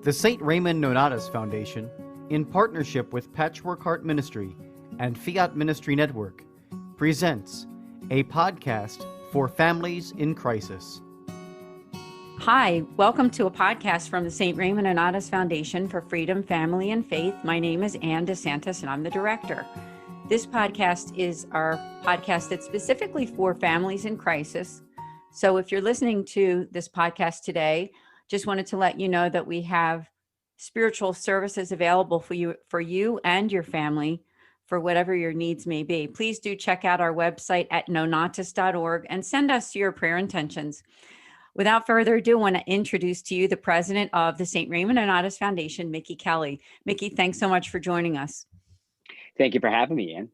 The St. Raymond Nonnatus Foundation, in partnership with Patchwork Heart Ministry and Fiat Ministry Network, presents a podcast for families in crisis. Hi, welcome to a podcast from the St. Raymond Nonnatus Foundation for Freedom, Family, and Faith. My name is DeSantis, and I'm the director. This podcast is our podcast that's specifically for families in crisis. So if you're listening to this podcast today, just wanted to let you know that we have spiritual services available for you and your family for whatever your needs may be. Please do check out our website at nonnatus.org and send us your prayer intentions. Without further ado, I want to introduce to you the president of the St. Raymond Nonnatus Foundation, Mickey Kelly. Mickey, thanks so much for joining us. Thank you for having me, Ann.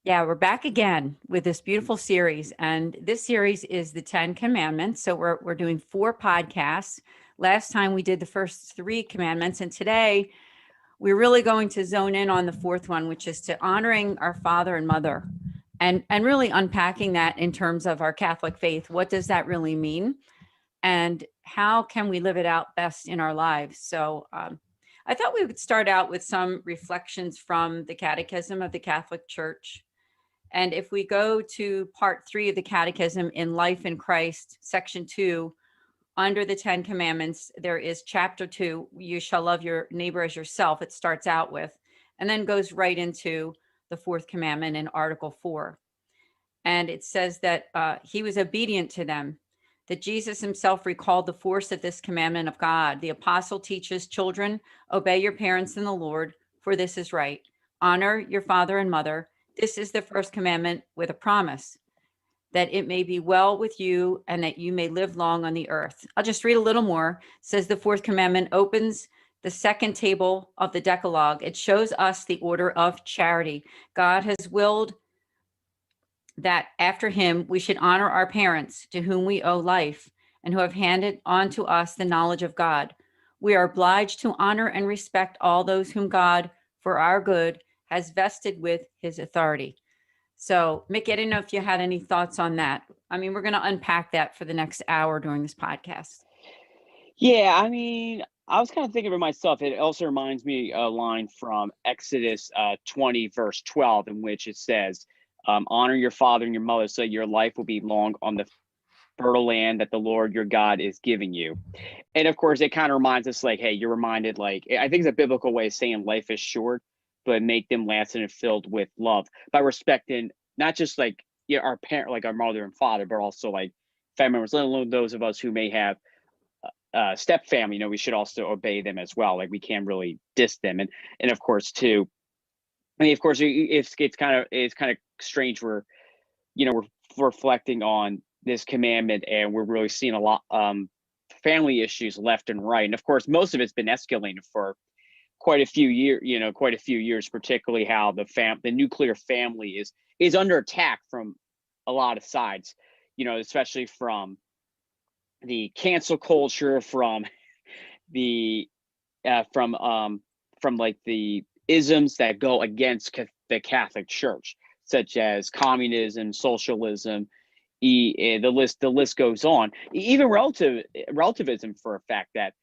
Yeah, we're back again with this beautiful series, and this series is the 10 Commandments. So we're doing 4 podcasts. Last time we did the first 3 commandments, and today we're really going to zone in on the 4th one, which is to honoring our father and mother, and really unpacking that in terms of our Catholic faith. What does that really mean, and how can we live it out best in our lives? So I thought we would start out with some reflections from the Catechism of the Catholic Church. And if we go to part 3 of the Catechism in Life in Christ, section 2, under the 10 Commandments, there is chapter 2, you shall love your neighbor as yourself, it starts out with, and then goes right into the 4th commandment in Article 4. And it says that he was obedient to them, that Jesus himself recalled the force of this commandment of God. The apostle teaches children, obey your parents in the Lord, for this is right. Honor your father and mother. This is the first commandment with a promise, that it may be well with you and that you may live long on the earth. I'll just read a little more. It says the 4th commandment opens the 2nd table of the Decalogue. It shows us the order of charity. God has willed that after him, we should honor our parents, to whom we owe life and who have handed on to us the knowledge of God. We are obliged to honor and respect all those whom God, for our good, has vested with his authority. So, Mickey, I didn't know if you had any thoughts on that. I mean, we're going to unpack that for the next hour during this podcast. Yeah, I mean, I was kind of thinking of myself. It also reminds me a line from Exodus 20, verse 12, in which it says, honor your father and your mother so your life will be long on the fertile land that the Lord your God is giving you. And of course, it kind of reminds us like, hey, you're reminded, like, I think it's a biblical way of saying life is short, but make them lasting and filled with love by respecting not just like our parent, like our mother and father, but also like family members, let alone those of us who may have step family. We should also obey them as well. Like we can't really diss them. And of course, too, I mean, of course, it's kind of strange. We're reflecting on this commandment, and we're really seeing a lot family issues left and right. And of course, most of it's been escalating for quite a few years, particularly how the nuclear family is under attack from a lot of sides, especially from the cancel culture, from the from like the isms that go against the Catholic Church, such as communism, socialism, the list goes on. Even relativism, for a fact that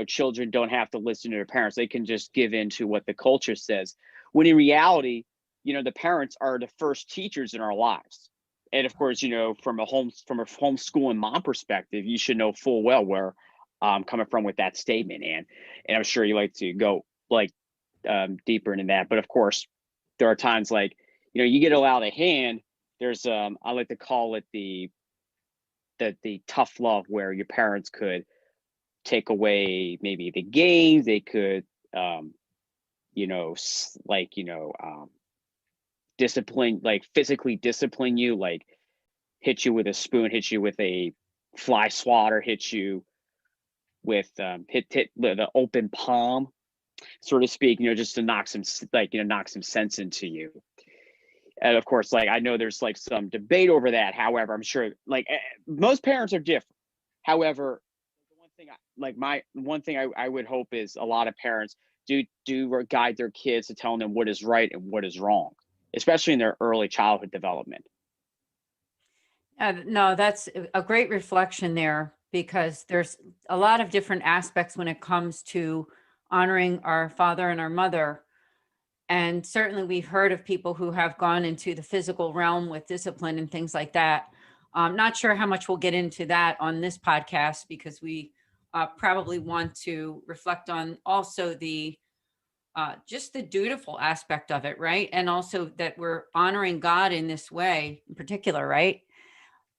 children don't have to listen to their parents; they can just give in to what the culture says. When in reality, the parents are the first teachers in our lives. And of course, from a homeschool and mom perspective, you should know full well where I'm coming from with that statement, and I'm sure you like to go like deeper into that. But of course, there are times like you get out of hand. There's I like to call it the tough love, where your parents could take away maybe the games. They could discipline, like physically discipline you, like hit you with a spoon, hit you with a fly swatter, hit you with hit the open palm, so to speak, just to knock some sense into you. And of course, like I know there's like some debate over that. However, I'm sure like most parents are different. However, one thing I would hope is a lot of parents do guide their kids to telling them what is right and what is wrong, especially in their early childhood development. No, that's a great reflection there, because there's a lot of different aspects when it comes to honoring our father and our mother. And certainly we've heard of people who have gone into the physical realm with discipline and things like that. I'm not sure how much we'll get into that on this podcast, because we probably want to reflect on also the just the dutiful aspect of it, right? And also that we're honoring God in this way in particular, right?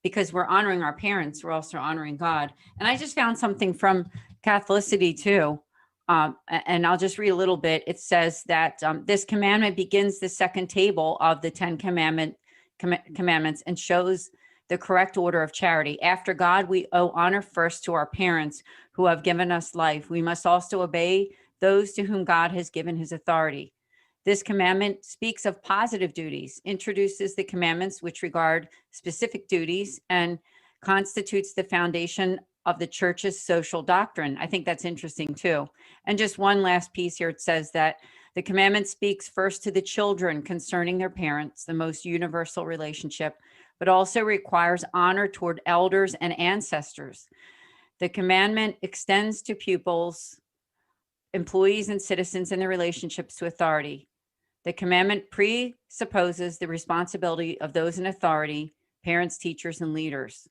Because we're honoring our parents, we're also honoring God. And I just found something from Catholicity too. And I'll just read a little bit. It says that this commandment begins the second table of the 10 commandments and shows the correct order of charity. After God, we owe honor first to our parents who have given us life. We must also obey those to whom God has given his authority. This commandment speaks of positive duties, introduces the commandments which regard specific duties, and constitutes the foundation of the church's social doctrine. I think that's interesting too. And just one last piece here. It says that the commandment speaks first to the children concerning their parents, the most universal relationship, but also requires honor toward elders and ancestors. The commandment extends to pupils, employees, and citizens in their relationships to authority. The commandment presupposes the responsibility of those in authority, parents, teachers, and leaders.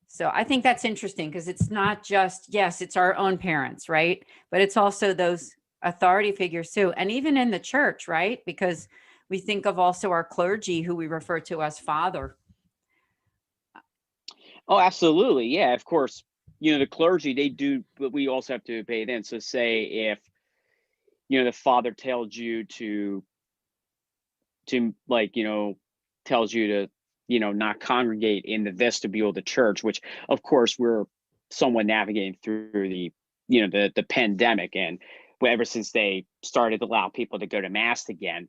So I think that's interesting because it's not just, yes, it's our own parents, right? But it's also those authority figures too. And even in the church, right? Because we think of also our clergy who we refer to as father. Oh, absolutely. Yeah, of course. The clergy, they do, but we also have to obey them. So say if, the father tells you to like, tells you to, not congregate in the vestibule of the church, which of course we're somewhat navigating through the pandemic. And ever since they started to allow people to go to mass again,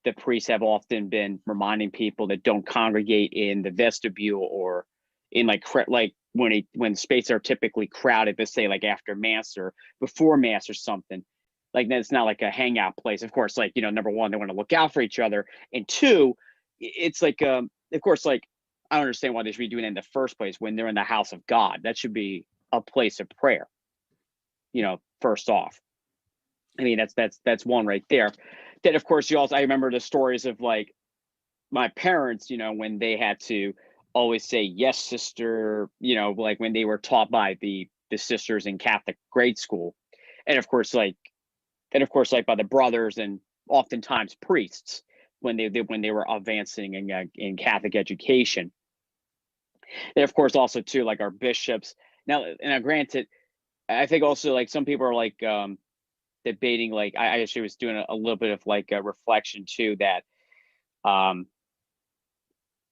the priests have often been reminding people that don't congregate in the vestibule or in like when spaces are typically crowded, let's say like after mass or before mass or something. Like that's not like a hangout place. Of course, like, number one, they want to look out for each other. And two, it's like, of course, like, I don't understand why they should be doing it in the first place when they're in the house of God. That should be a place of prayer, first off. I mean, that's one right there. Then, of course, I remember the stories of like my parents, when they had to always say, yes, sister, like when they were taught by the sisters in Catholic grade school. And of course, like by the brothers and oftentimes priests when they were advancing in Catholic education. And of course, also too, like our bishops. Now, granted, I think also like some people are like debating, like I actually was doing a little bit of like a reflection too, that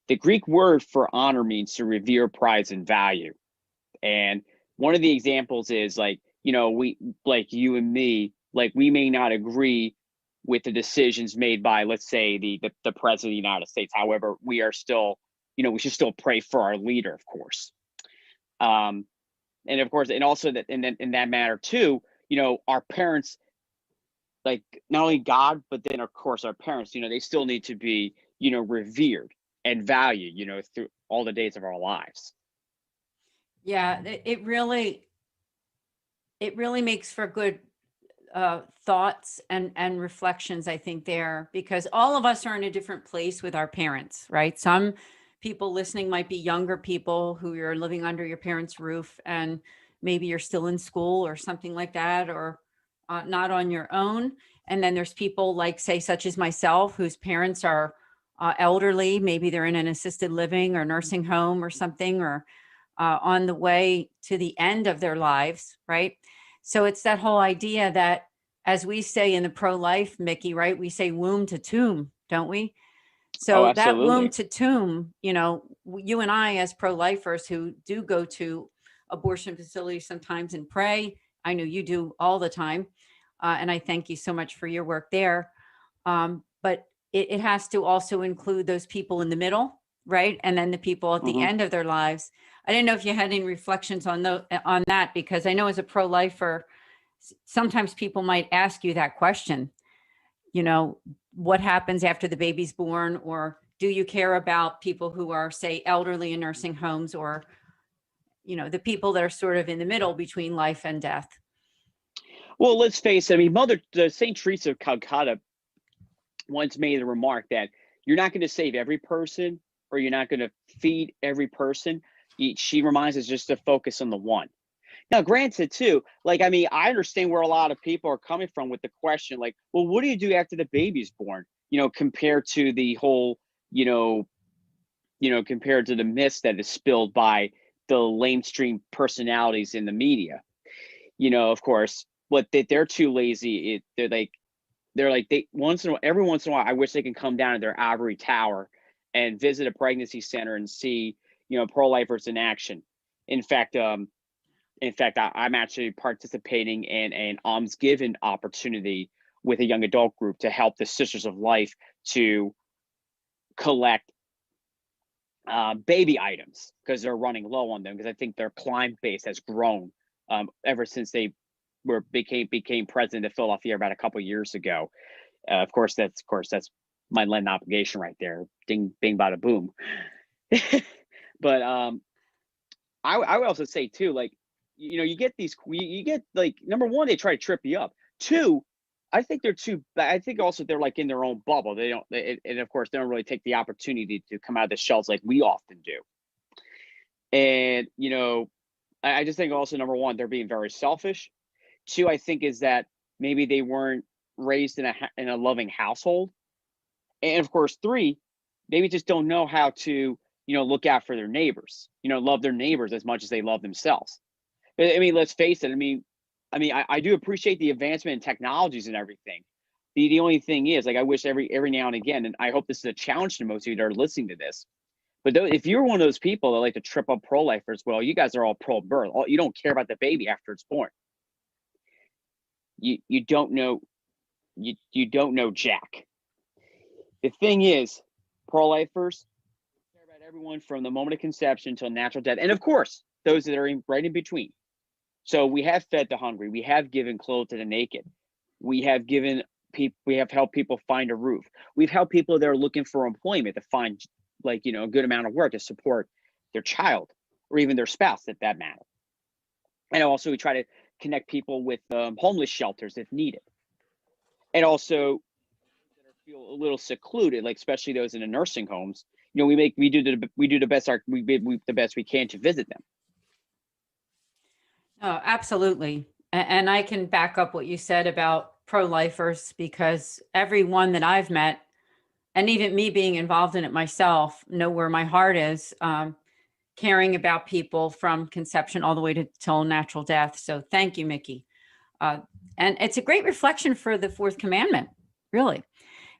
the Greek word for honor means to revere, prize, and value. And one of the examples is like, we, like you and me, like we may not agree with the decisions made by, let's say, the president of the United States. However, we are still, we should still pray for our leader, of course. And of course, and also that in that matter too, our parents, like not only God, but then of course our parents, they still need to be, revered and valued, through all the days of our lives. Yeah, it really makes for good thoughts and reflections, I think, there, because all of us are in a different place with our parents, right? Some people listening might be younger people who are living under your parents' roof, and maybe you're still in school or something like that, or not on your own. And then there's people like, say, such as myself, whose parents are elderly. Maybe they're in an assisted living or nursing home or something, or on the way to the end of their lives, right? So it's that whole idea that, as we say in the pro-life, Mickey, right? We say womb to tomb, don't we? So that womb to tomb, you and I as pro-lifers who do go to abortion facilities sometimes and pray, I know you do all the time. And I thank you so much for your work there. But it has to also include those people in the middle, right? And then the people at the end of their lives. I didn't know if you had any reflections on that, because I know as a pro-lifer, sometimes people might ask you that question, what happens after the baby's born, or do you care about people who are, say, elderly in nursing homes, or, the people that are sort of in the middle between life and death. Well, let's face it. I mean, Saint Teresa of Calcutta once made the remark that you're not going to save every person, or you're not going to feed every person. She reminds us just to focus on the one. Now, granted, too, like, I mean, I understand where a lot of people are coming from with the question, like, well, what do you do after the baby's born? Compared to the whole, compared to the myths that is spilled by the lamestream personalities in the media. Of course, they're too lazy. Every once in a while, I wish they can come down to their ivory tower and visit a pregnancy center and see, pro-lifers in action. In fact, I'm actually participating in an almsgiving opportunity with a young adult group to help the Sisters of Life to collect baby items, because they're running low on them, because I think their client base has grown ever since they became president of Philadelphia about a couple of years ago. Of course, that's my Lenten obligation right there. Ding, bing, bada, boom. But I would also say too, like, you get like, number one, they try to trip you up. Two, I think also they're like in their own bubble. And of course, they don't really take the opportunity to come out of the shells like we often do. And I just think also, number one, they're being very selfish. Two, I think is that maybe they weren't raised in a loving household. And of course, three, maybe just don't know how to look out for their neighbors. Love their neighbors as much as they love themselves. I mean, let's face it. I do appreciate the advancement in technologies and everything. The only thing is, like, I wish every now and again, and I hope this is a challenge to most of you that are listening to this, but if you're one of those people that like to trip up pro-lifers, well, you guys are all pro-birth. You don't care about the baby after it's born. You don't know Jack. The thing is, pro-lifers care about everyone from the moment of conception till natural death, and of course, those that are right in between. So we have fed the hungry. We have given clothes to the naked. We have helped people find a roof. We've helped people that are looking for employment to find, like, a good amount of work to support their child or even their spouse, that matter. And also, we try to connect people with homeless shelters if needed. And also, that feel a little secluded, like especially those in the nursing homes. We do the best we can to visit them. Oh, absolutely. And I can back up what you said about pro-lifers, because everyone that I've met, and even me being involved in it myself, know where my heart is, caring about people from conception all the way to till natural death. So thank you, Mickey. And it's a great reflection for the fourth commandment, really,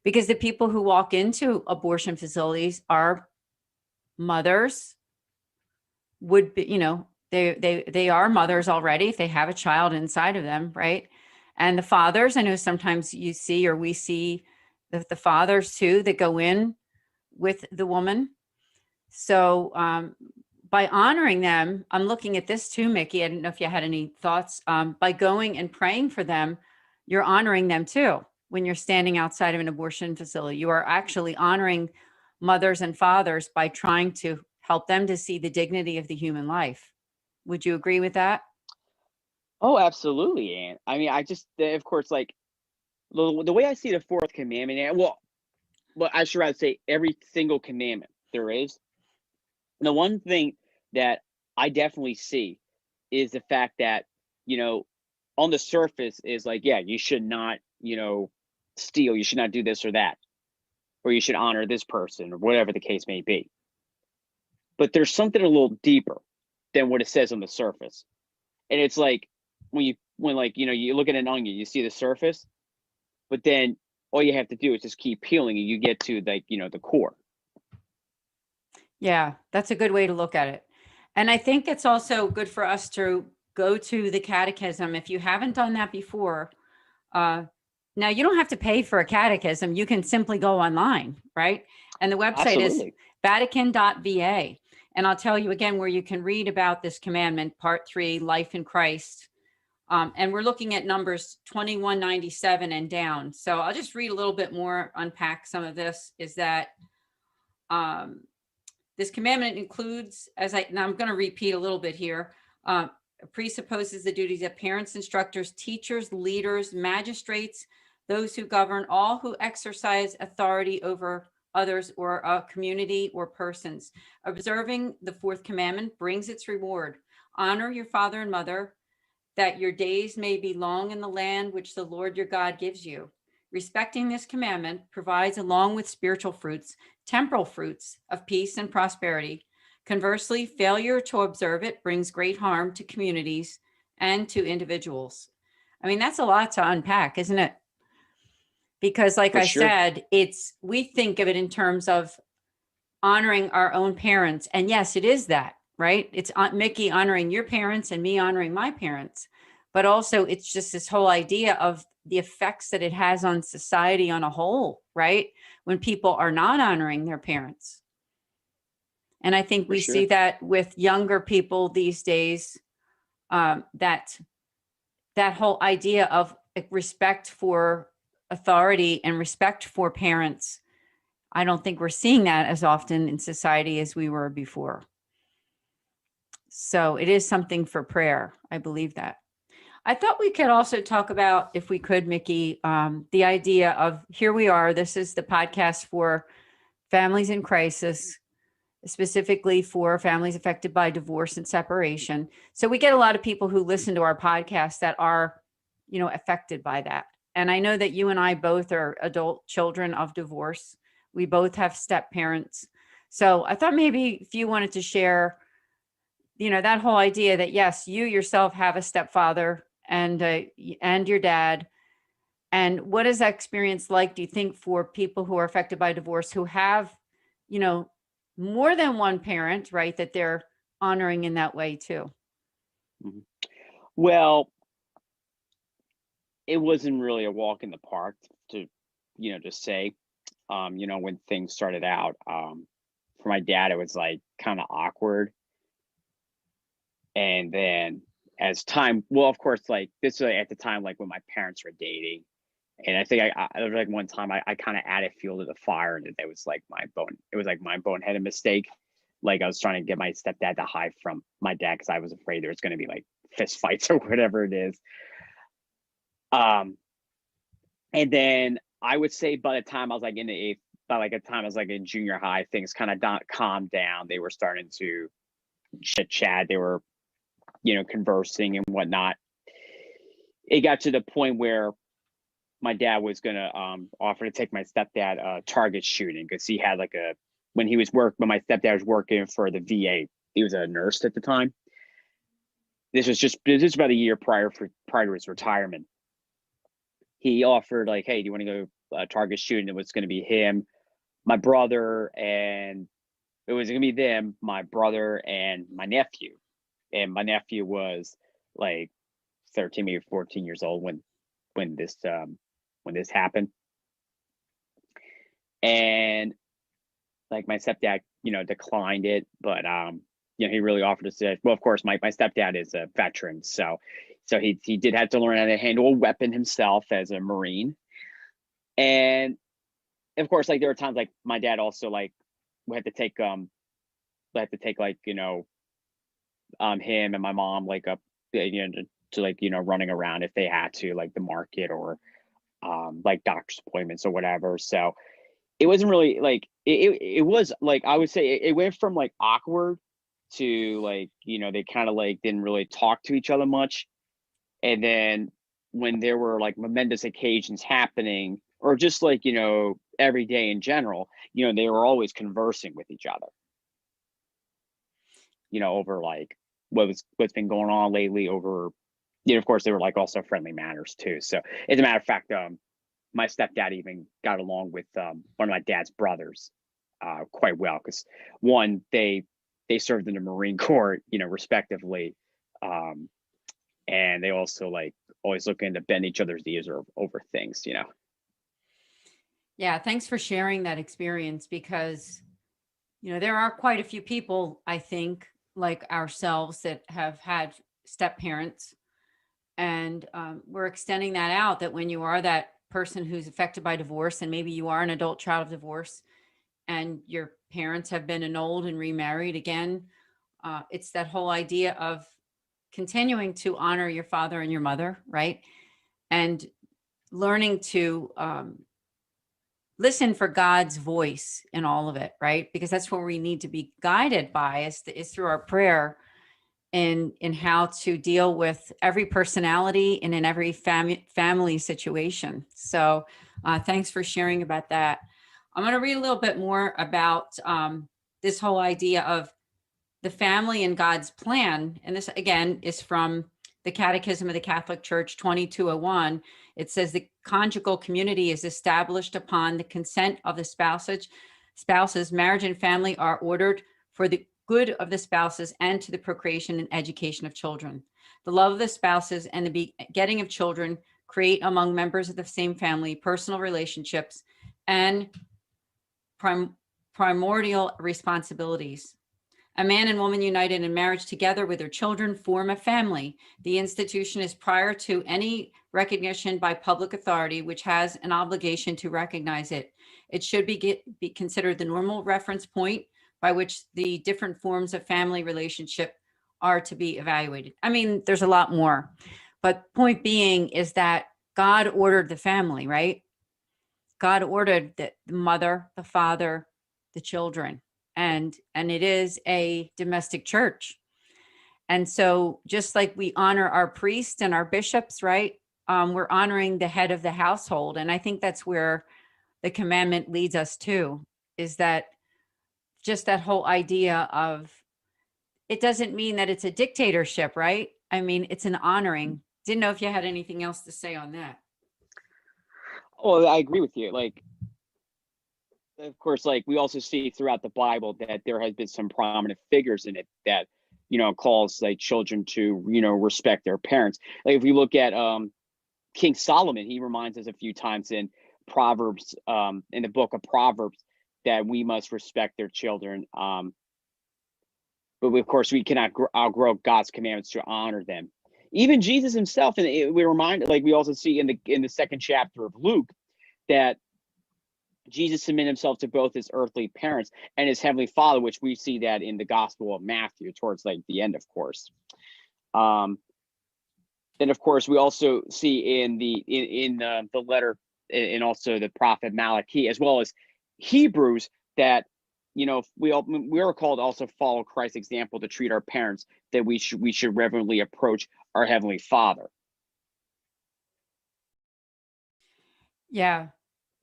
because the people who walk into abortion facilities are mothers, would be, they are mothers already if they have a child inside of them, right? And the fathers, I know sometimes you see, or we see the fathers too, that go in with the woman. So by honoring them, I'm looking at this too, Mickey. I don't know if you had any thoughts. By going and praying for them, you're honoring them too. When you're standing outside of an abortion facility, you are actually honoring mothers and fathers by trying to help them to see the dignity of the human life. Would you agree with that? Oh, absolutely, Ann. I mean, I just, of course, like, the way I see the fourth commandment, and well, I should rather say every single commandment there is. The one thing that I definitely see is the fact that, on the surface is like, yeah, you should not, steal, you should not do this or that, or you should honor this person, or whatever the case may be. But there's something a little deeper than what it says on the surface. And it's like, when you look at an onion, you see the surface, but then all you have to do is just keep peeling and you get to, like, the core. Yeah, that's a good way to look at it. And I think it's also good for us to go to the catechism. If you haven't done that before, now you don't have to pay for a catechism. You can simply go online, right? And the website Absolutely. is Vatican.va. And I'll tell you again where you can read about this commandment, part 3, life in Christ. And we're looking at numbers 2197 and down. So I'll just read a little bit more, unpack some of this, is that This commandment includes, now I'm going to repeat a little bit here, presupposes the duties of parents, instructors, teachers, leaders, magistrates, those who govern, all who exercise authority over others or a community or persons. Observing the fourth commandment brings its reward. Honor your father and mother, that your days may be long in the land which the Lord your God gives you. Respecting this commandment provides, along with spiritual fruits, temporal fruits of peace and prosperity. Conversely, failure to observe it brings great harm to communities and to individuals. I mean, that's a lot to unpack, isn't it? Because like For I sure. said, we think of it in terms of honoring our own parents. And yes, it is that, right? It's Aunt Mickey honoring your parents and me honoring my parents. But also it's just this whole idea of the effects that it has on society on a whole, right? When people are not honoring their parents. And I think For we see sure. that with younger people these days, that whole idea of respect for authority and respect for parents. I don't think we're seeing that as often in society as we were before. So it is something for prayer. I believe that. I thought we could also talk about, if we could, Mickey, the idea of, here we are. This is the podcast for families in crisis, specifically for families affected by divorce and separation. So we get a lot of people who listen to our podcast that are, affected by that. And I know that you and I both are adult children of divorce. We both have step parents. So I thought maybe if you wanted to share, that whole idea that, yes, you yourself have a stepfather and your dad. And what is that experience like, do you think, for people who are affected by divorce, who have, more than one parent, right, that they're honoring in that way too? Mhm. Well, it wasn't really a walk in the park to, just say, when things started out, for my dad, it was like kind of awkward. And then as time, well, of course, like this was at the time, like when my parents were dating. And I think there was like one time I kind of added fuel to the fire, and it was like it was like my boneheaded mistake. Like I was trying to get my stepdad to hide from my dad because I was afraid there was going to be like fist fights or whatever it is. And then I would say by the time I was like in the eighth, by like the time I was like in junior high, things kind of calmed down. They were starting to chit chat. They were, conversing and whatnot. It got to the point where my dad was gonna offer to take my stepdad target shooting because he had like when my stepdad was working for the VA. He was a nurse at the time. This was about a year prior to his retirement. He offered like, hey, do you want to go target shooting? It was going to be him, my brother, and it was going to be them, my brother and my nephew. And my nephew was like 13, maybe 14 years old when this happened. And like my stepdad, declined it, but he really offered to say, well, of course, my stepdad is a veteran, so he did have to learn how to handle a weapon himself as a Marine. And of course, like there were times like my dad also like we had to take like him and my mom like up to like running around if they had to, like the market or like doctor's appointments or whatever. So it wasn't really like it was like I would say it went from like awkward to like they kind of like didn't really talk to each other much. And then when there were like momentous occasions happening, or just like every day in general, they were always conversing with each other, over like what's been going on lately, over of course they were like also friendly manners too. So as a matter of fact, my stepdad even got along with one of my dad's brothers quite well, because one, they served in the Marine Corps, respectively, and they also like always looking to bend each other's ears over things. Yeah, thanks for sharing that experience, because there are quite a few people, I think, like ourselves, that have had step parents, and we're extending that out, that when you are that person who's affected by divorce, and maybe you are an adult child of divorce, and your parents have been annulled and remarried again, it's that whole idea of continuing to honor your father and your mother, right? And learning to listen for God's voice in all of it, right? Because that's where we need to be guided by is through our prayer in how to deal with every personality and in every family situation. So thanks for sharing about that. I'm going to read a little bit more about this whole idea of the family and God's plan. And this, again, is from the Catechism of the Catholic Church 2201. It says the conjugal community is established upon the consent of the spouses. Marriage and family are ordered for the good of the spouses and to the procreation and education of children. The love of the spouses and the begetting of children create among members of the same family personal relationships and primordial responsibilities. A man and woman united in marriage together with their children form a family. The institution is prior to any recognition by public authority, which has an obligation to recognize it. It should be considered the normal reference point by which the different forms of family relationship are to be evaluated. I mean, there's a lot more, but point being is that God ordered the family, right? God ordered the mother, the father, the children. And it is a domestic church. And so just like we honor our priests and our bishops, right? We're honoring the head of the household. And I think that's where the commandment leads us to, is that just that whole idea of, it doesn't mean that it's a dictatorship, right? I mean, it's an honoring. Didn't know if you had anything else to say on that. Oh, I agree with you. Like, of course, like we also see throughout the Bible that there has been some prominent figures in it that, calls like children to, respect their parents. Like if we look at King Solomon, he reminds us a few times in Proverbs, in the book of Proverbs, that we must respect their children. But of course, we cannot outgrow God's commandments to honor them. Even Jesus himself, and we remind, like we also see in the second chapter of Luke, that Jesus submitted himself to both his earthly parents and his heavenly Father, which we see that in the Gospel of Matthew towards like the end, of course. Then, of course, we also see in the letter, and also the prophet Malachi, as well as Hebrews, that we are called to also follow Christ's example to treat our parents, that we should reverently approach our heavenly Father. Yeah.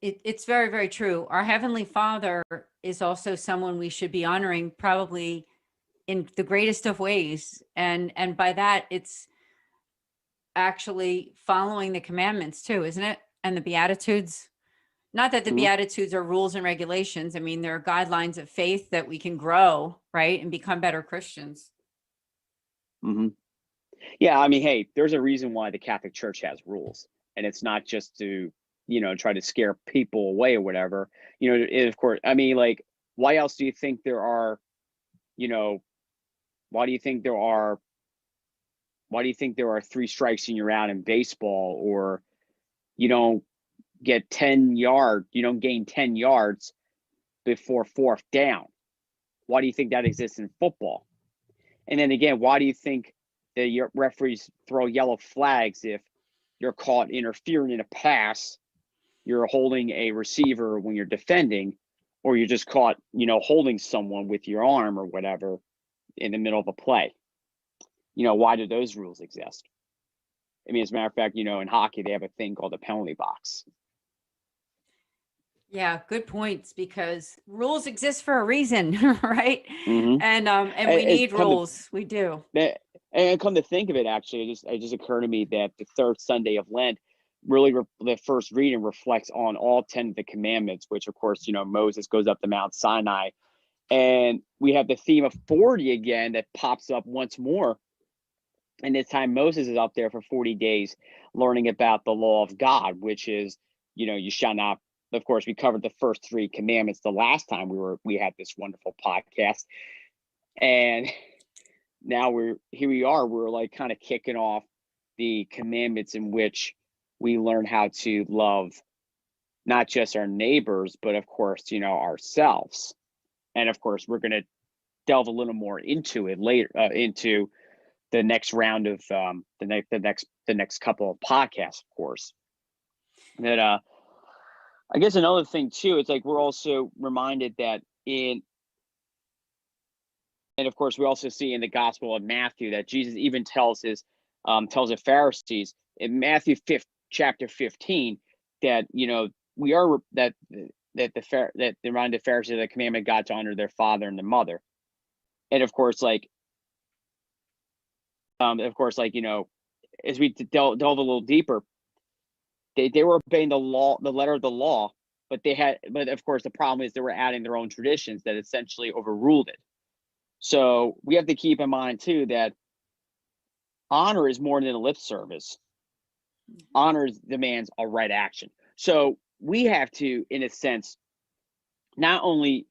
It's very, very true. Our Heavenly Father is also someone we should be honoring, probably in the greatest of ways. And by that, it's actually following the commandments too, isn't it? And the Beatitudes. Not that the Beatitudes are rules and regulations. I mean, they're guidelines of faith that we can grow, right? And become better Christians. Mm-hmm. Yeah, I mean, hey, there's a reason why the Catholic Church has rules. And it's not just to try to scare people away or whatever, of course, I mean, like, why else do you think there are, why do you think there are 3 strikes and you're out in baseball, or you don't gain 10 yards before 4th down? Why do you think that exists in football? And then again, why do you think the referees throw yellow flags if you're caught interfering in a pass, you're holding a receiver when you're defending, or you're just caught, holding someone with your arm or whatever in the middle of a play? Why do those rules exist? I mean, as a matter of fact, in hockey, they have a thing called the penalty box. Yeah, good points, because rules exist for a reason, right? Mm-hmm. And we need rules. We do. And come to think of it, actually, it just occurred to me that the 3rd Sunday of Lent, really the first reading reflects on all 10 of the commandments, which of course, Moses goes up to Mount Sinai, and we have the theme of 40 again that pops up once more. And this time Moses is up there for 40 days learning about the law of God, which is, you shall not. Of course, we covered the first 3 commandments the last time we had this wonderful podcast, and now we're like kind of kicking off the commandments in which we learn how to love not just our neighbors, but of course, ourselves. And of course, we're going to delve a little more into it later, into the next round of the next couple of podcasts, of course. That I guess another thing too, it's like we're also reminded that and of course we also see in the Gospel of Matthew that Jesus even tells the Pharisees in Matthew chapter 15 that we are that they remind the Pharisees of the commandment of God to honor their father and their mother. And of course, as we delve a little deeper, they were obeying the law, the letter of the law, but of course the problem is they were adding their own traditions that essentially overruled it. So we have to keep in mind too that honor is more than a lip service. Honor demands a right action. So we have to, in a sense, not only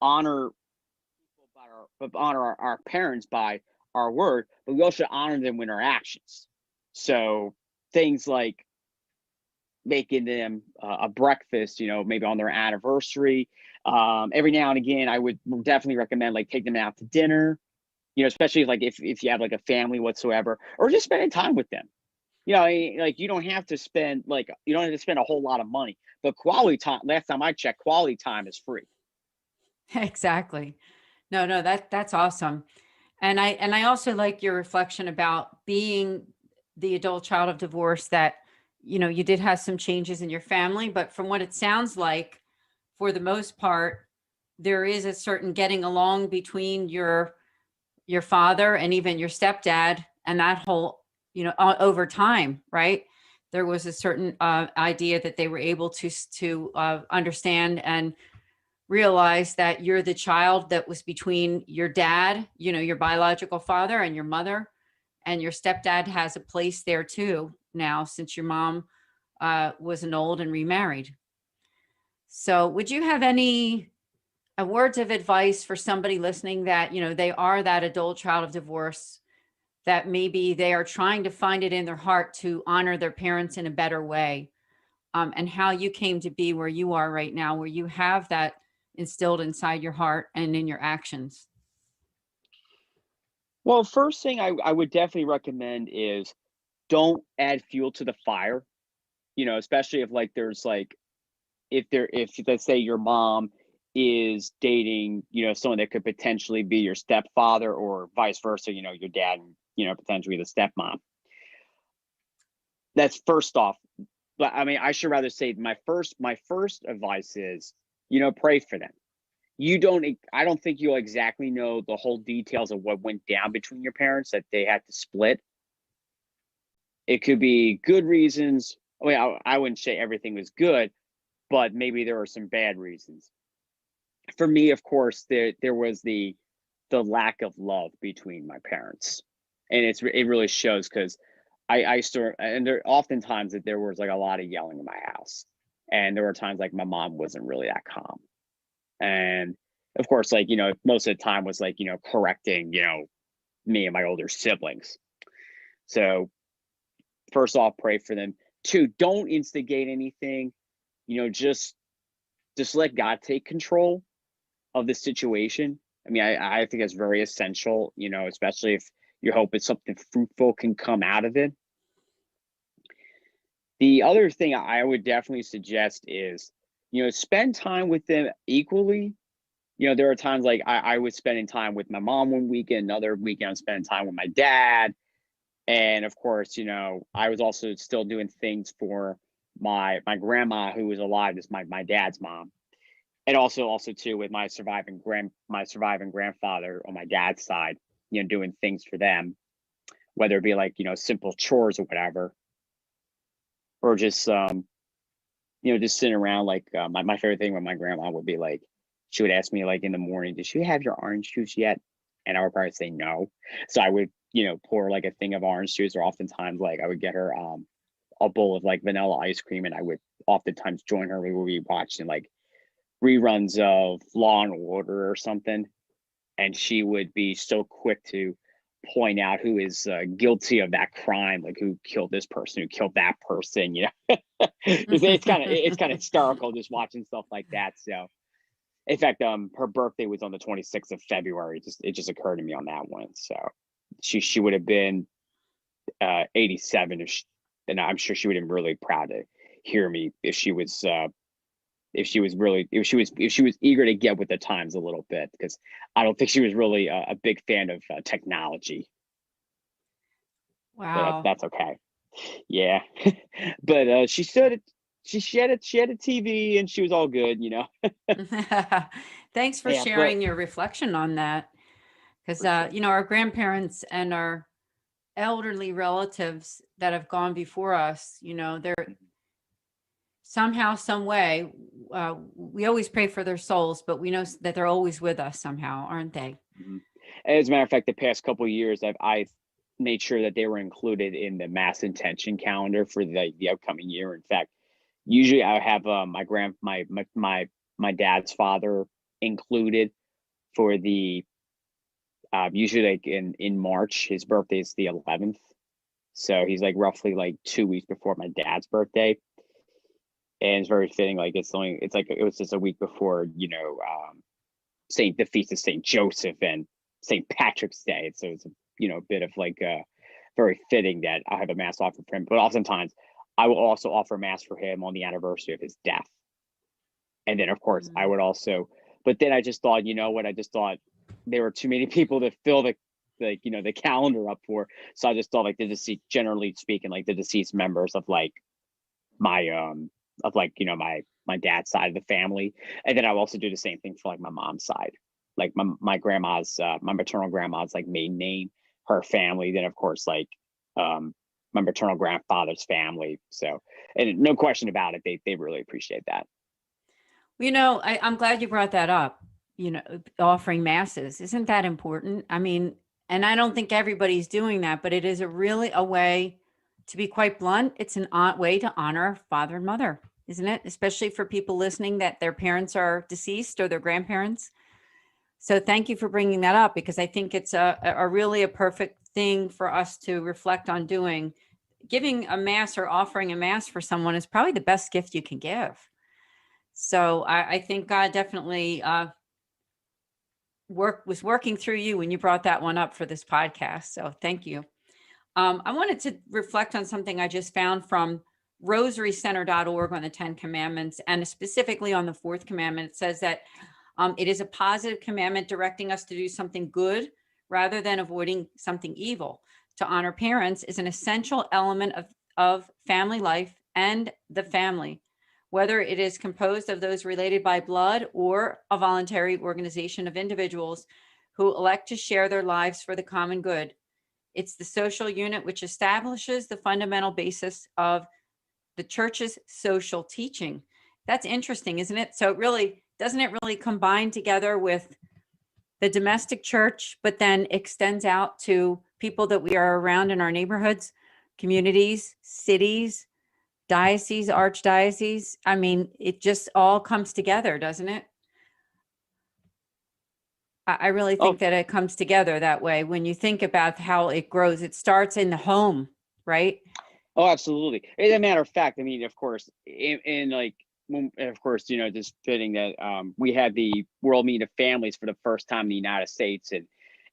honor our parents by our word, but we also honor them with our actions. So things like making them a breakfast, maybe on their anniversary. Every now and again, I would definitely recommend take them out to dinner, especially if you have a family whatsoever, or just spending time with them. You don't have to spend a whole lot of money, but quality time. Last time I checked, quality time is free. Exactly. No, that's awesome. And I also like your reflection about being the adult child of divorce, that, you did have some changes in your family, but from what it sounds like, for the most part, there is a certain getting along between your father and even your stepdad, and that whole, over time, right? There was a certain idea that they were able to understand and realize that you're the child that was between your dad, your biological father, and your mother, and your stepdad has a place there too now, since your mom was annulled and remarried. So would you have any words of advice for somebody listening that, they are that adult child of divorce, that maybe they are trying to find it in their heart to honor their parents in a better way, and how you came to be where you are right now, where you have that instilled inside your heart and in your actions? Well, first thing I would definitely recommend is don't add fuel to the fire, especially if there's if let's say your mom is dating, someone that could potentially be your stepfather, or vice versa, your dad, potentially the stepmom. That's first off. But I mean, I should rather say my first advice is, pray for them. I don't think you'll exactly know the whole details of what went down between your parents that they had to split. It could be good reasons. I mean, I wouldn't say everything was good, but maybe there were some bad reasons. For me, of course, there was the lack of love between my parents, and it really shows, because I used to, and there oftentimes that there was a lot of yelling in my house, and there were times my mom wasn't really that calm, and of course most of the time was correcting me and my older siblings. So first off, pray for them. Two, don't instigate anything. Just let God take control of the situation. I mean, I think that's very essential, especially if you hope it's something fruitful can come out of it. The other thing I would definitely suggest is, spend time with them equally. There are times I was spending time with my mom one weekend, another weekend I'm spending time with my dad. And of course, I was also still doing things for my grandma, who was alive, as my dad's mom. And also too, with my surviving grandfather on my dad's side, doing things for them, whether it be simple chores or whatever, or just just sitting around. My favorite thing with my grandma would be she would ask me in the morning, "Did you have your orange juice yet?" And I would probably say no. So I would pour a thing of orange juice, or oftentimes I would get her a bowl of vanilla ice cream, and I would oftentimes join her. We would be watching reruns of Law and Order or something, and she would be so quick to point out who is guilty of that crime, like who killed this person, who killed that person. It's kind of hysterical just watching stuff like that. So, in fact, her birthday was on the 26th of February. It just occurred to me on that one. So, she would have been 87, and I'm sure she would have been really proud to hear me if she was eager to get with the times a little bit, because I don't think she was really a big fan of technology. Wow. But that's okay. Yeah. But she had a TV and she was all good. Thanks for Yeah, sharing your reflection on that. Because, our grandparents and our elderly relatives that have gone before us, they're somehow, some way, we always pray for their souls, but we know that they're always with us somehow, aren't they? Mhm. As a matter of fact, the past couple of years, I've made sure that they were included in the mass intention calendar for the upcoming year. In fact, usually I have my dad's father included for the usually like in March. His birthday is the 11th, so he's like roughly like 2 weeks before my dad's birthday, and it's very fitting. Like it was just a week before the feast of Saint Joseph and St. Patrick's Day. So it's a bit of like very fitting that I have a mass offer for him. But oftentimes I will also offer mass for him on the anniversary of his death. And then of course I would also, but then I just thought, I just thought there were too many people to fill the calendar up for. So I just thought, like, the deceased, generally speaking, like the deceased members of like my my dad's side of the family. And then I'll also do the same thing for like my mom's side, like my grandma's my maternal grandma's like maiden name, her family. Then of course like my maternal grandfather's family. So, and no question about it, they really appreciate that. I'm glad you brought that up, offering masses. Isn't that important? I mean, and I don't think everybody's doing that, but it is really a way, to be quite blunt, it's an way to honor father and mother, isn't it? Especially for people listening that their parents are deceased or their grandparents. So thank you for bringing that up, because I think it's a really a perfect thing for us to reflect on doing. Giving a mass or offering a mass for someone is probably the best gift you can give. So I think God definitely was working through you when you brought that one up for this podcast. So thank you. I wanted to reflect on something I just found from rosarycenter.org on the 10 Commandments, and specifically on the fourth commandment. It says that it is a positive commandment directing us to do something good rather than avoiding something evil. To honor parents is an essential element of family life and the family, whether it is composed of those related by blood or a voluntary organization of individuals who elect to share their lives for the common good. It's the social unit which establishes the fundamental basis of the church's social teaching. That's interesting, isn't it? So doesn't it really combine together with the domestic church, but then extends out to people that we are around in our neighborhoods, communities, cities, diocese, archdiocese? I mean, it just all comes together, doesn't it? I really think that it comes together that way. When you think about how it grows, it starts in the home, right? Oh, absolutely. As a matter of fact, I mean, of course, of course, just fitting that we had the World Meeting of Families for the first time in the United States and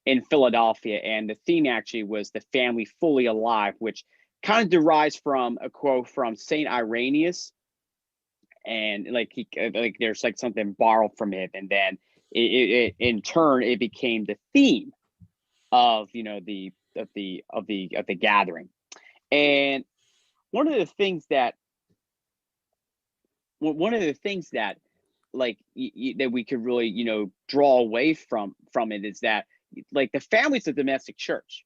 in Philadelphia, and the theme actually was the family fully alive, which kind of derives from a quote from Saint Irenaeus, and there's like something borrowed from it, and then it in turn it became the theme of the gathering. And one of the things that like that we could really draw away from it is that like the family's a domestic church,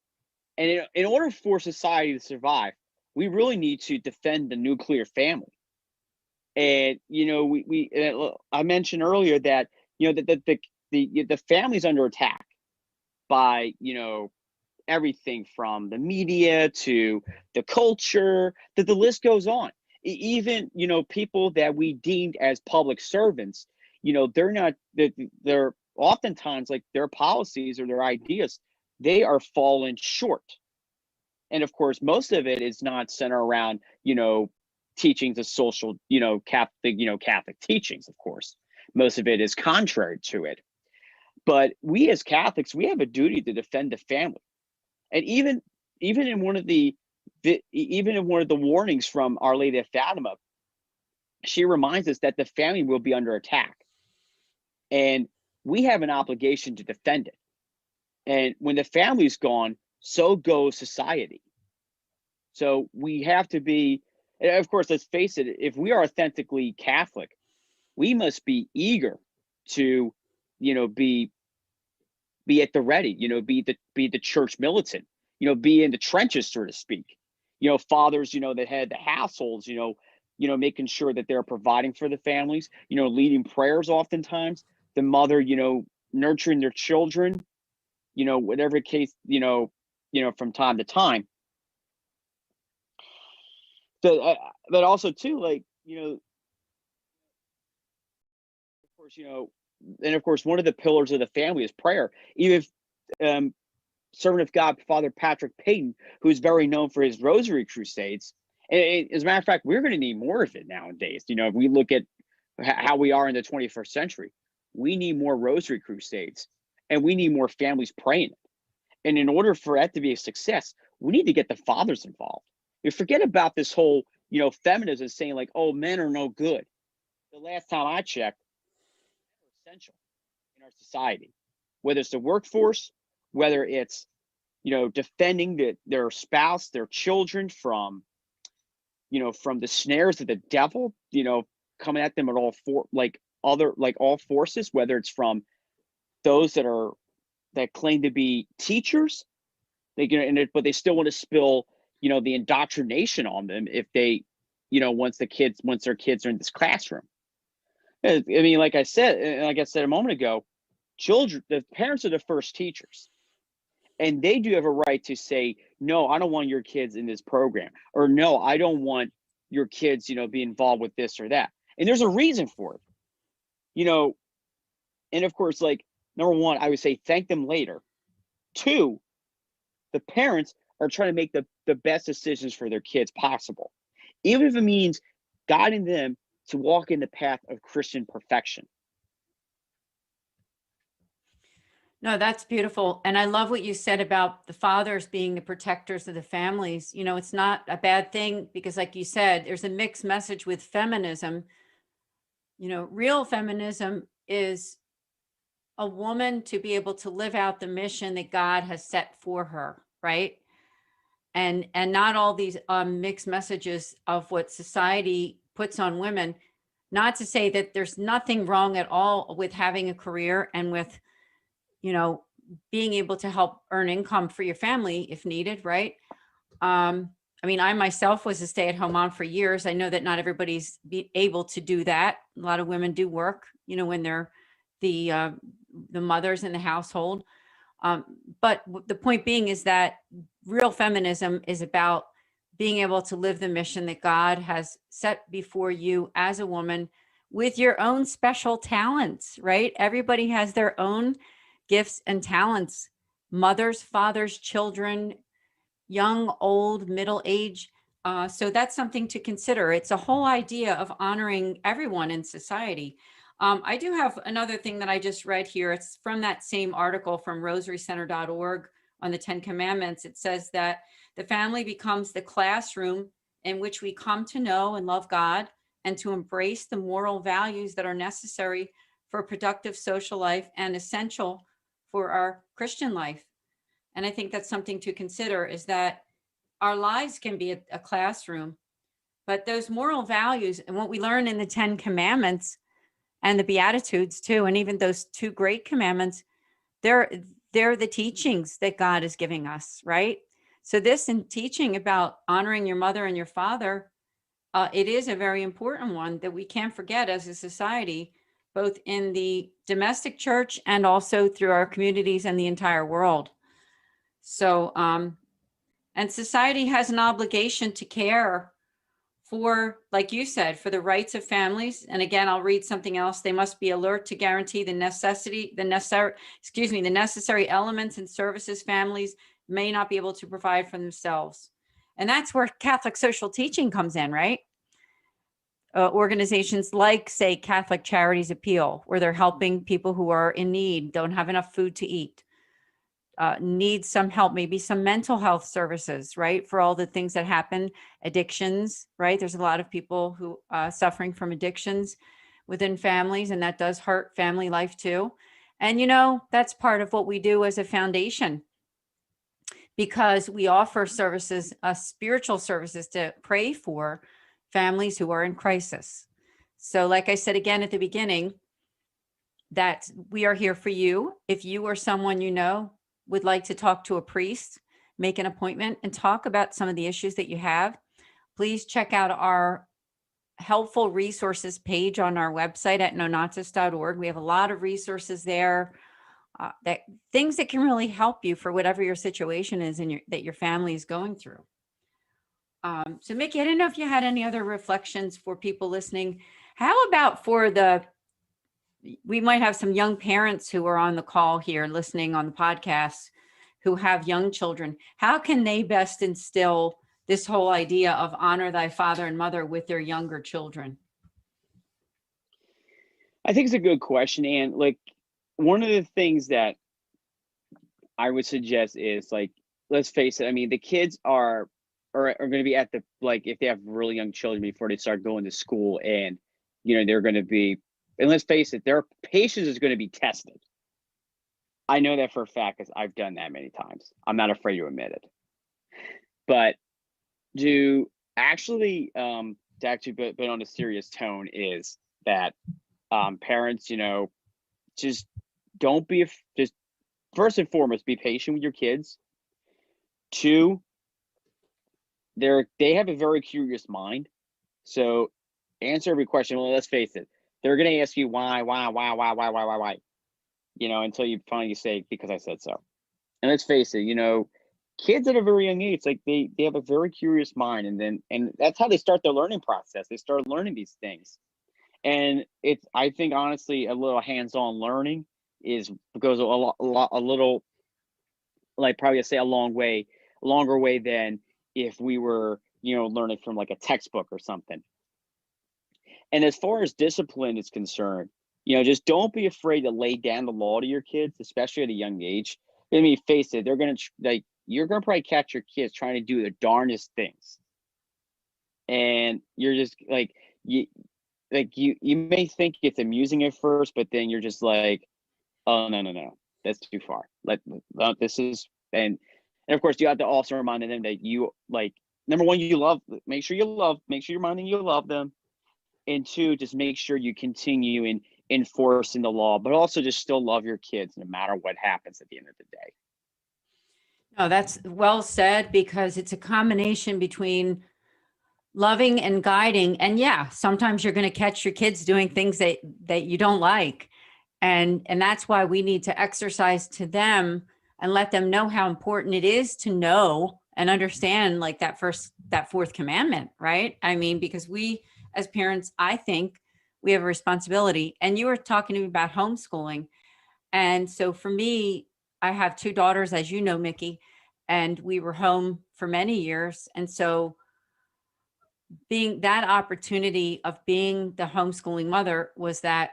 and in order for society to survive, we really need to defend the nuclear family. And I mentioned earlier that the family's under attack by everything from the media to the culture, that the list goes on. Even people that we deemed as public servants, they're oftentimes, like, their policies or their ideas they are fallen short. And of course, most of it is not centered around, teachings of social, Catholic teachings, of course. Most of it is contrary to it. But we as Catholics, we have a duty to defend the family. And even in one of the warnings from Our Lady of Fatima, she reminds us that the family will be under attack. And we have an obligation to defend it. And when the family's gone, so goes society. So we have to be, and of course, let's face it, if we are authentically Catholic, we must be eager to, be at the ready, be the church militant, be in the trenches, so to speak. Fathers, that head the households, making sure that they're providing for the families, leading prayers oftentimes, the mother, nurturing their children, whatever case, from time to time. So, but also too, like, of course, and of course, one of the pillars of the family is prayer. Even if, servant of God, Father Patrick Payton, who's very known for his rosary crusades, and as a matter of fact, we're going to need more of it nowadays. If we look at how we are in the 21st century, we need more rosary crusades, and we need more families praying. And in order for that to be a success, we need to get the fathers involved. You forget about this whole, feminism saying like, oh, men are no good. The last time I checked, men are essential in our society, whether it's the workforce, whether it's, defending their spouse, their children from the snares of the devil, coming at them at all forces, whether it's from those that claim to be teachers, but they still want to spill, the indoctrination on them if they, once their kids are in this classroom. I mean, like I said a moment ago, the parents are the first teachers. And they do have a right to say, no, I don't want your kids in this program, or no, I don't want your kids, be involved with this or that. And there's a reason for it, and of course, like, number one, I would say thank them later. Two, the parents are trying to make the best decisions for their kids possible, even if it means guiding them to walk in the path of Christian perfection. No, that's beautiful. And I love what you said about the fathers being the protectors of the families. It's not a bad thing because, like you said, there's a mixed message with feminism. Real feminism is a woman to be able to live out the mission that God has set for her, right? And not all these mixed messages of what society puts on women. Not to say that there's nothing wrong at all with having a career and with being able to help earn income for your family if needed, right? I mean, I myself was a stay-at-home mom for years. I know that not everybody's able to do that. A lot of women do work, when they're the mothers in the household. But the point being is that real feminism is about being able to live the mission that God has set before you as a woman with your own special talents, right? Everybody has their own gifts and talents, mothers, fathers, children, young, old, middle age. So that's something to consider. It's a whole idea of honoring everyone in society. I do have another thing that I just read here. It's from that same article from rosarycenter.org on the 10 Commandments. It says that the family becomes the classroom in which we come to know and love God and to embrace the moral values that are necessary for a productive social life and essential for our Christian life. And I think that's something to consider, is that our lives can be a classroom, but those moral values and what we learn in the 10 Commandments and the Beatitudes too, and even those 2 great commandments, they're the teachings that God is giving us, right? So this in teaching about honoring your mother and your father, it is a very important one that we can't forget as a society, both in the domestic church and also through our communities and the entire world. So, and society has an obligation to care for, like you said, for the rights of families. And again, I'll read something else. They must be alert to guarantee the necessary elements and services families may not be able to provide for themselves. And that's where Catholic social teaching comes in, right? Organizations like, say, Catholic Charities Appeal, where they're helping people who are in need, don't have enough food to eat, need some help, maybe some mental health services, right? For all the things that happen, addictions, right? There's a lot of people who suffering from addictions within families, and that does hurt family life too. And, that's part of what we do as a foundation, because we offer services, spiritual services, to pray for families who are in crisis. So like I said again at the beginning, that we are here for you. If you or someone would like to talk to a priest, make an appointment and talk about some of the issues that you have, please check out our helpful resources page on our website at nonnatus.org. We have a lot of resources there, that things that can really help you for whatever your situation is and that your family is going through. So Mickey, I didn't know if you had any other reflections for people listening. How about we might have some young parents who are on the call here listening on the podcast who have young children. How can they best instill this whole idea of honor thy father and mother with their younger children? I think it's a good question. And like, one of the things that I would suggest is, like, let's face it. I mean, the kids are going to be at the, like, if they have really young children before they start going to school, and, they're going to be, and let's face it, their patience is going to be tested. I know that for a fact because I've done that many times. I'm not afraid to admit it. But to actually put on a serious tone is that parents, just don't be, just first and foremost, be patient with your kids. Two, they have a very curious mind. So answer every question. Well, let's face it, they're going to ask you why, until you finally say, because I said so. And let's face it, kids at a very young age, like they have a very curious mind, and that's how they start their learning process. They start learning these things. And I think honestly, a little hands-on learning goes a little, like, probably say a longer way than if we were, learning from like a textbook or something. And as far as discipline is concerned, just don't be afraid to lay down the law to your kids, especially at a young age. I mean, face it, you're gonna probably catch your kids trying to do the darndest things, and you're just like, you may think it's amusing at first, but then you're just like, oh, no, that's too far. This is, and of course you have to also remind them that you, like, number one, make sure you're reminding you love them. And two, just make sure you continue in enforcing the law, but also just still love your kids no matter what happens at the end of the day. No, that's well said, because it's a combination between loving and guiding. And yeah, sometimes you're going to catch your kids doing things that you don't like. And that's why we need to exercise to them and let them know how important it is to know and understand, like, that fourth commandment, right? I mean, because we as parents, I think we have a responsibility. And you were talking to me about homeschooling. And so for me, I have two daughters, as you know, Mickey, and we were home for many years. And so being that opportunity of being the homeschooling mother was that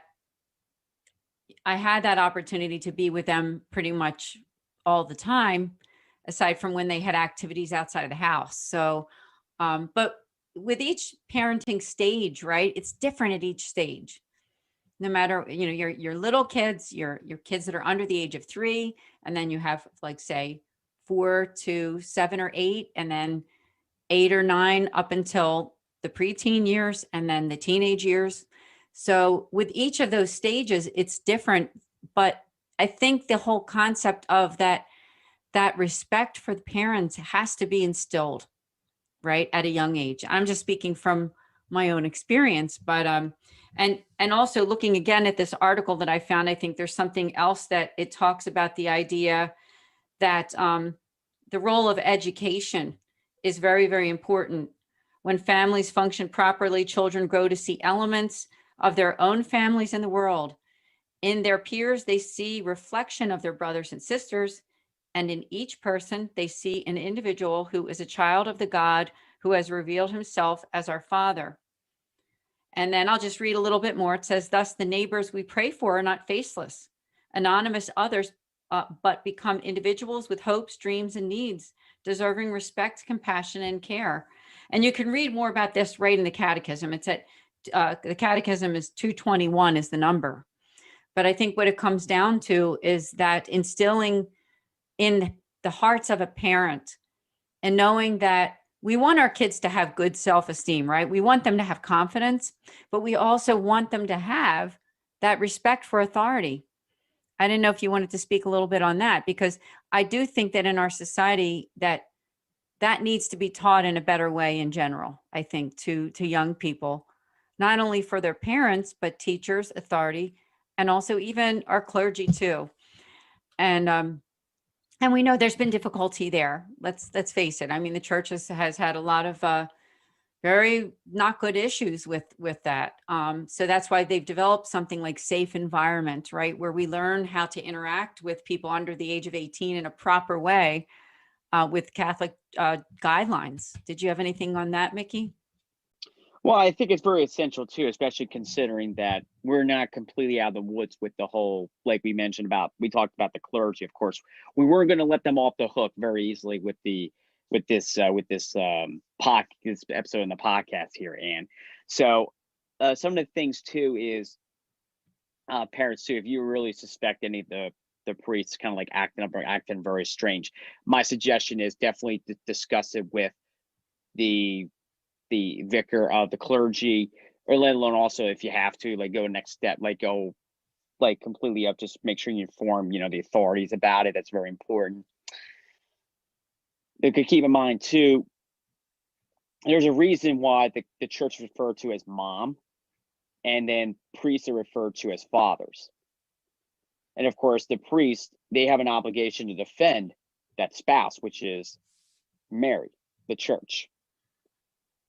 I had that opportunity to be with them pretty much all the time, aside from when they had activities outside of the house. So, but with each parenting stage, right, it's different at each stage. No matter, your little kids, your kids that are under the age of 3, and then you have, like, say 4 to 7 or 8, and then 8 or 9 up until the preteen years, and then the teenage years. So with each of those stages, it's different. But I think the whole concept of that respect for the parents has to be instilled, right, at a young age. I'm just speaking from my own experience, but and also looking again at this article that I found, I think there's something else that it talks about, the idea that the role of education is very, very important When families function properly, children grow to see elements of their own families in the world. In their peers, they see reflection of their brothers and sisters, and in each person, they see an individual who is a child of the God who has revealed himself as our Father. And then I'll just read a little bit more. It says, thus the neighbors we pray for are not faceless, anonymous others, but become individuals with hopes, dreams, and needs, deserving respect, compassion, and care. And you can read more about this right in the Catechism. It's at, the Catechism is 221 is the number. But I think what it comes down to is that instilling in the hearts of a parent and knowing that we want our kids to have good self-esteem, right? We want them to have confidence, but we also want them to have that respect for authority. I didn't know if you wanted to speak a little bit on that, because I do think that in our society that needs to be taught in a better way in general, I think, to young people, not only for their parents, but teachers, authority, and also even our clergy too. And we know there's been difficulty there. Let's face it. I mean, the church has had a lot of very not good issues with that. So that's why they've developed something like Safe Environment, right? Where we learn how to interact with people under the age of 18 in a proper way with Catholic guidelines. Did you have anything on that, Mickey? Well, I think it's very essential too, especially considering that we're not completely out of the woods with the whole, like we mentioned about, we talked about the clergy, of course. We weren't going to let them off the hook very easily with this episode in the podcast here, Anne. So some of the things too is parents too, if you really suspect any of the priests kind of like acting very strange, my suggestion is definitely to discuss it with the vicar of the clergy, or let alone also if you have to like go next step, like go like completely up, just make sure you inform the authorities about it. That's very important. You could keep in mind too, there's a reason why the church is referred to as mom, and then priests are referred to as fathers. And of course the priest, they have an obligation to defend that spouse, which is Mary, the church.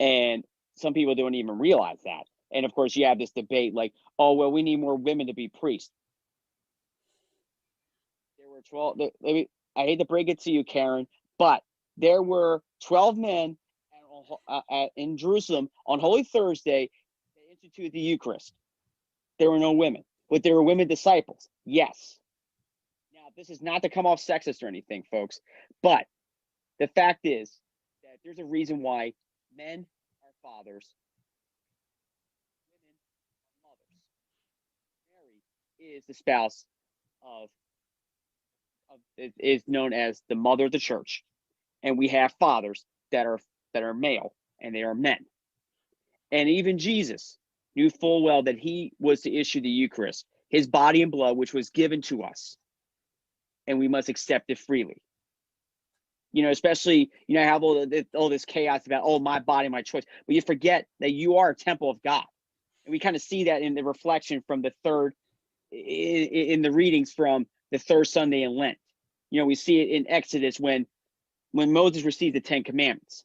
And some people don't even realize that. And of course, you have this debate like, oh, well, we need more women to be priests. There were 12, I hate to break it to you, Karen, but there were 12 men in Jerusalem on Holy Thursday. They instituted the Eucharist. There were no women, but there were women disciples. Yes. Now, this is not to come off sexist or anything, folks, but the fact is that there's a reason why men are fathers, women are mothers. Mary is the spouse is known as the mother of the church, and we have fathers that are male, and they are men. And even Jesus knew full well that he was to issue the Eucharist, his body and blood, which was given to us, and we must accept it freely. Especially, have all this chaos about, oh, my body, my choice. But you forget that you are a temple of God. And we kind of see that in the reflection from the third, in the readings from the third Sunday in Lent. We see it in Exodus when Moses received the 10 Commandments.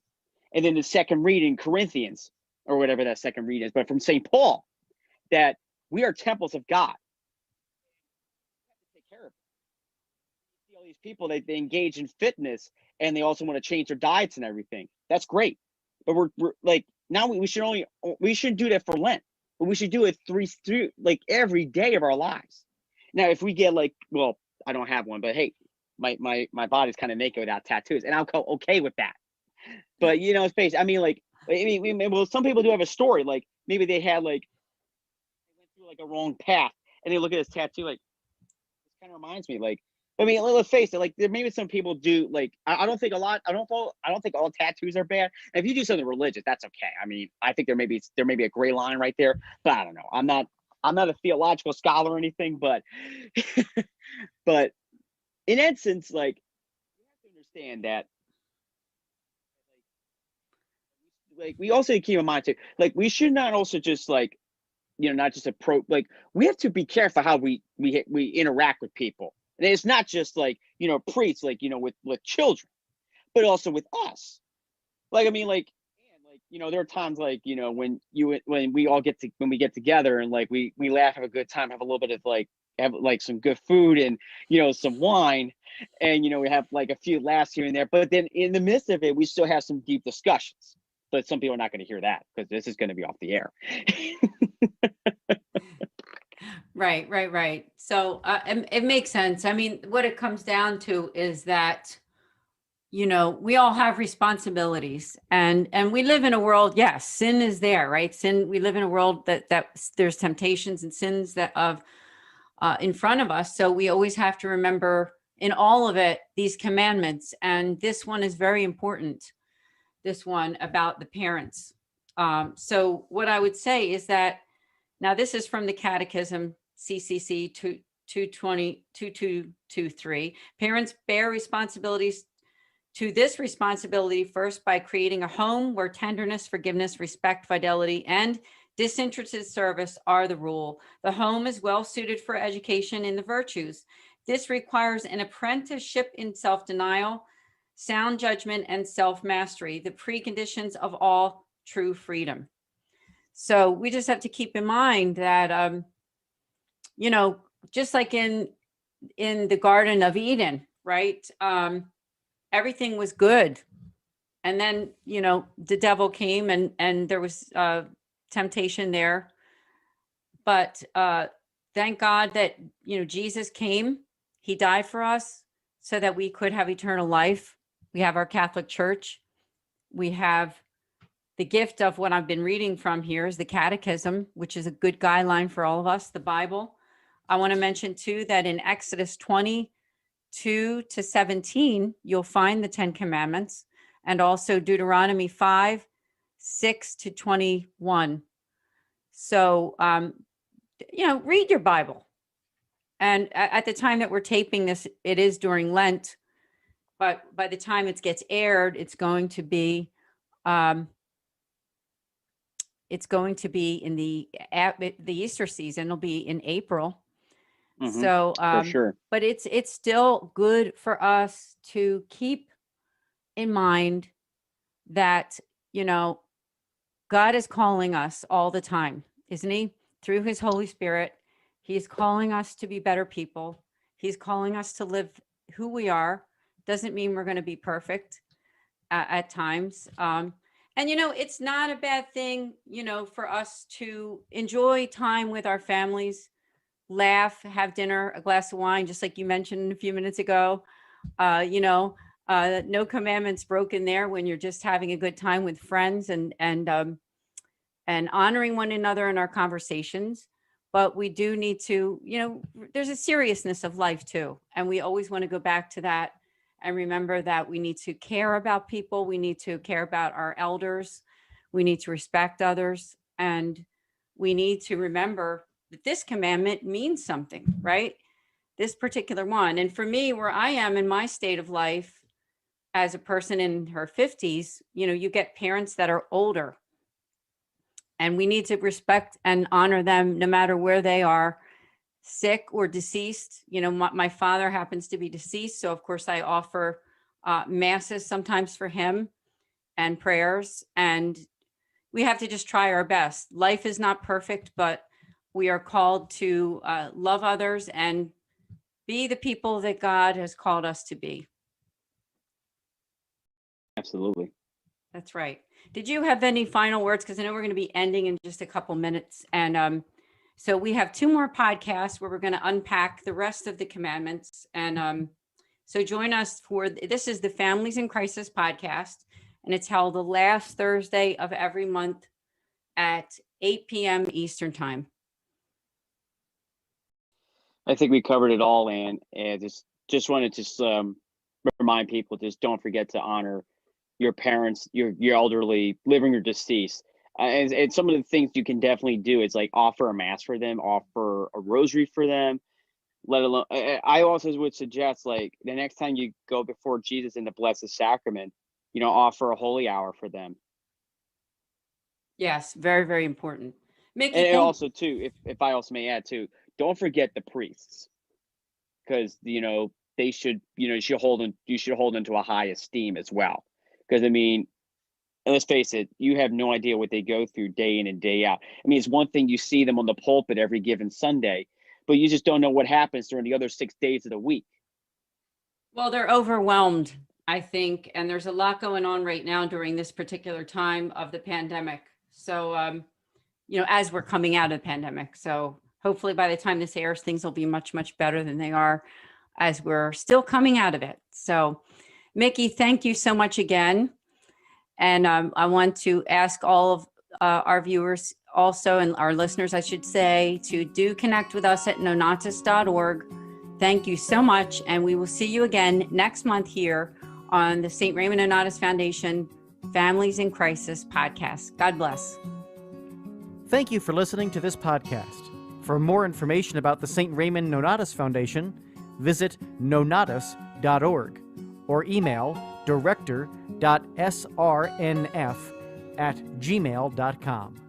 And then the second reading, Corinthians, or whatever that second reading is, but from St. Paul, that we are temples of God. We have to take care of it. You see all these people, they engage in fitness, and they also want to change their diets and everything. That's great. But we're like, now we shouldn't do that for Lent, but we should do it through like every day of our lives. Now, if we get like, well, I don't have one, but hey, my body's kind of naked without tattoos, and I'll go okay with that. But space. Well, some people do have a story. Like maybe they had like they went through like a wrong path, and they look at this tattoo like this kind of reminds me. Like, let's face it. Like there maybe some people do like I don't think all tattoos are bad. And if you do something religious, that's okay. I think there may be a gray line right there, but I don't know. I'm not a theological scholar or anything, but but in essence, like you have to understand that. Like we also keep in mind too, like we should not also just like, not just like we have to be careful how we interact with people. And it's not just like, priests, like, with children, but also with us. Like, there are times like, when we get together and like we laugh, have a good time, have a little bit of like, have like some good food and, some wine, and, we have like a few laughs here and there, but then in the midst of it, we still have some deep discussions. But some people are not going to hear that because this is going to be off the air. Right. So it makes sense. I mean, what it comes down to is that, we all have responsibilities, and we live in a world. Yes, sin is there, right? Sin. We live in a world that there's temptations and sins that in front of us. So we always have to remember in all of it, these commandments. And this one is very important. This one about the parents. So what I would say is that, now this is from the Catechism, CCC 2223. Parents bear responsibilities to this responsibility first by creating a home where tenderness, forgiveness, respect, fidelity, and disinterested service are the rule. The home is well suited for education in the virtues. This requires an apprenticeship in self-denial, sound judgment, and self-mastery, the preconditions of all true freedom. So we just have to keep in mind that, just like in the Garden of Eden, right? Everything was good. And then, the devil came and there was temptation there. But thank God that, Jesus came. He died for us so that we could have eternal life. We have our Catholic Church. We have the gift of what I've been reading from here is the Catechism, which is a good guideline for all of us, the Bible. I want to mention too that in Exodus 22-17, you'll find the 10 Commandments, and also Deuteronomy 5:6-21. So, read your Bible. And at the time that we're taping this, it is during Lent, but by the time it gets aired, it's going to be in the Easter season. It'll be in April. Mm-hmm, so, for sure. But it's still good for us to keep in mind that, God is calling us all the time, isn't he? Through his Holy Spirit, he's calling us to be better people. He's calling us to live who we are. Doesn't mean we're going to be perfect at times. And, it's not a bad thing, for us to enjoy time with our families, laugh, have dinner, a glass of wine, just like you mentioned a few minutes ago. No commandments broken there when you're just having a good time with friends and honoring one another in our conversations. But we do need to, there's a seriousness of life too. And we always want to go back to that and remember that we need to care about people. We need to care about our elders. We need to respect others. And we need to remember that this commandment means something, right? This particular one. And for me, where I am in my state of life as a person in her 50s, you get parents that are older. And we need to respect and honor them no matter where they are, sick or deceased. My father happens to be deceased. So of course I offer masses sometimes for him and prayers. And we have to just try our best. Life is not perfect, but we are called to love others and be the people that God has called us to be. Absolutely. That's right. Did you have any final words? Because I know we're going to be ending in just a couple minutes. And so we have 2 more podcasts where we're going to unpack the rest of the commandments. And so join us this is the Families in Crisis podcast, and it's held the last Thursday of every month at 8 p.m. Eastern time. I think we covered it all, and just wanted to remind people, just don't forget to honor your parents, your elderly, living or deceased. And some of the things you can definitely do is like offer a mass for them, offer a rosary for them. Let alone, I also would suggest, like, the next time you go before Jesus in the Blessed Sacrament, offer a holy hour for them. Yes, very, very important. Mickey, and also too, if I also may add too, don't forget the priests, because they should, you should hold them to a high esteem as well. Because And let's face it, you have no idea what they go through day in and day out. I mean, it's one thing you see them on the pulpit every given Sunday, but you just don't know what happens during the other 6 days of the week. Well, they're overwhelmed, I think, and there's a lot going on right now during this particular time of the pandemic. So, as we're coming out of the pandemic. So hopefully by the time this airs, things will be much, much better than they are as we're still coming out of it. So, Mickey, thank you so much again. And I want to ask all of our viewers also, and our listeners, I should say, to do connect with us at nonnatus.org. Thank you so much. And we will see you again next month here on the St. Raymond Nonnatus Foundation Families in Crisis podcast. God bless. Thank you for listening to this podcast. For more information about the St. Raymond Nonnatus Foundation, visit nonnatus.org or email director.srnf@gmail.com.